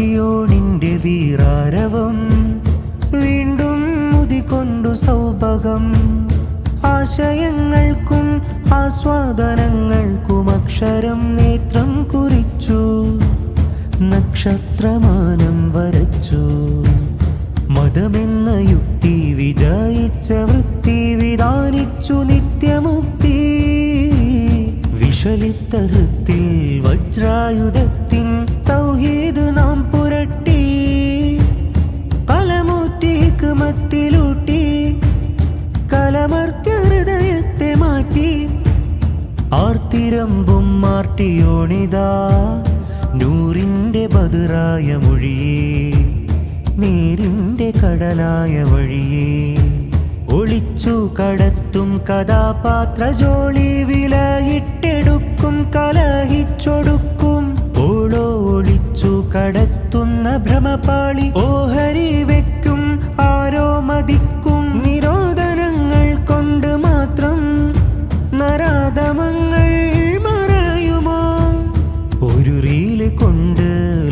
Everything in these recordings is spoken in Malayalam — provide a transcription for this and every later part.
ആർട്ടിയോണിന്റെ വീറാരവം വീണ്ടും മുതികൊണ്ടു സൗഭകം ആശയങ്ങൾക്കും ആസ്വാദനങ്ങൾക്കും അക്ഷരം നേത്രം കുറിച്ചു നക്ഷത്രമാനം വരച്ചു മതമെന്ന യുക്തി വിജയിച്ച വൃത്തി വിധാനിച്ചു നിത്യമുക്തി വിഷലിപ്ത ഹൃത്തിൽ വജ്രായുധത്തിൻ തൗഹീദ് നാം പുരട്ടി കലമൂറ്റി ഹിക്മത്തിലൂട്ടി കലമർത്തി ഹൃദയത്തെ മാറ്റി ആർത്തിരമ്പും ആർട്ടിയോണിതാ നൂറിന്റെ ബദറായ മൊഴിയേ നേരിന്റെ കടലായ വഴിയേ ഒളിച്ചു കടത്തും കഥാപാത്ര ജോളി വിലയിട്ടെടുക്കും കലഹിച്ചൊടുക്കും ഓളോ ഒളിച്ചു കടത്തുന്ന ഭ്രമപാളി ഓഹരി വെക്കും ആരോ മതിക്കും നിരോധനങ്ങൾ കൊണ്ട് മാത്രം നരാധമങ്ങൾ മറയുമോ ഒരു റീല് കൊണ്ട്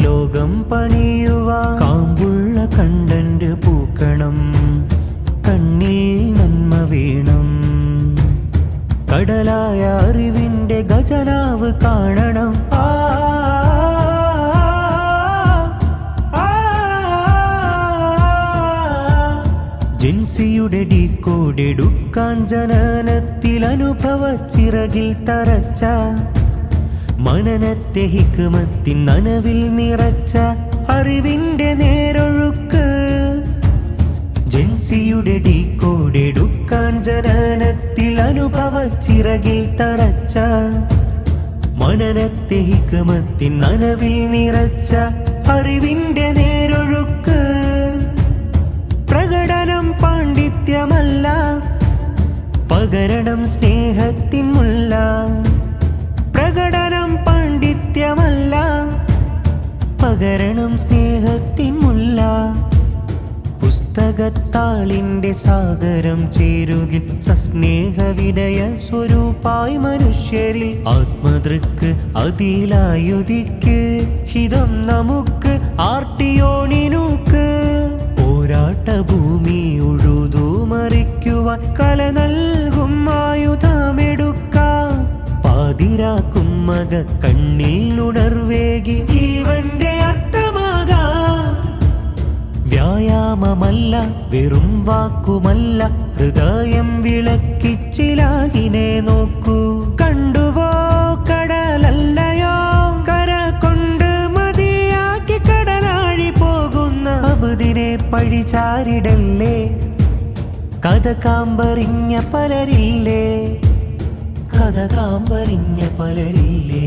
ലോകം പണിയുവാ കാമ്പുള്ള കണ്ടന്റ് പൂക്കണം കണ്ണിൽ നന്മ വീണം കടലായ അറിവിന്റെ ഖജനാവ് കാണണം ജൻസിയുടെ ഡീക്കോഡെടുക്കാൻ ജനനത്തിൽ അനുഭവ ചിറകിൽ തറച്ച മനനത്തെ ഹിക്മത്തിൻ നനവിൽ നിറച്ച അറിവിന്റെ നേരൊഴുക്ക് ജൻസിയുടെ ഡീക്കോഡെടുക്കാൻ ജനനത്തിൽ അനുഭവ ചിറകിൽ തറച്ച മനനത്തെ ഹിക്മത്തിൻ നനവിൽ നിറച്ച അറിവിന്റെ നേരൊഴുക്ക് പ്രകടനം പാണ്ഡിത്യമല്ല പകരണം സ്നേഹത്തിൻ മുല്ല പ്രകടനം പാണ്ഡിത്യമല്ല പകരണം സ്നേഹത്തിൻ മുല്ല പുസ്തകത്താളിന്റെ സാഗരം ചേരുകിൽ സസ്നേഹ വിനയ സ്വരൂപായി മനുഷ്യരിൽ ആത്മദൃക്ക് അതിലായുധിക്ക് ഹിതം നമുക്ക് ആർട്ടിയോണിനൂക്ക് പോരാട്ടഭൂമി ഉഴുതു മറിക്കുവാൻ കല നൽകും ആയുധമെടുക്കാം പാതിരാക്കും മക കണ്ണിൽ ഉണർവേകി ജീവന്റെ അർത്ഥമാകാം വ്യായാമമല്ല വെറും വാക്കുമല്ല ഹൃദയം വിളക്കിച്ചിലാഹിനെ നോക്കൂ കണ്ടുവോ കടലല്ലയോ കര കൊണ്ട് മതിയാക്കി കടലാഴി പോകുന്ന അബുദിനെ പഴിചാരിടല്ലേ കഥ കാമ്പറിഞ്ഞ പലരില്ലേ കഥ കാമ്പറിഞ്ഞ പലരില്ലേ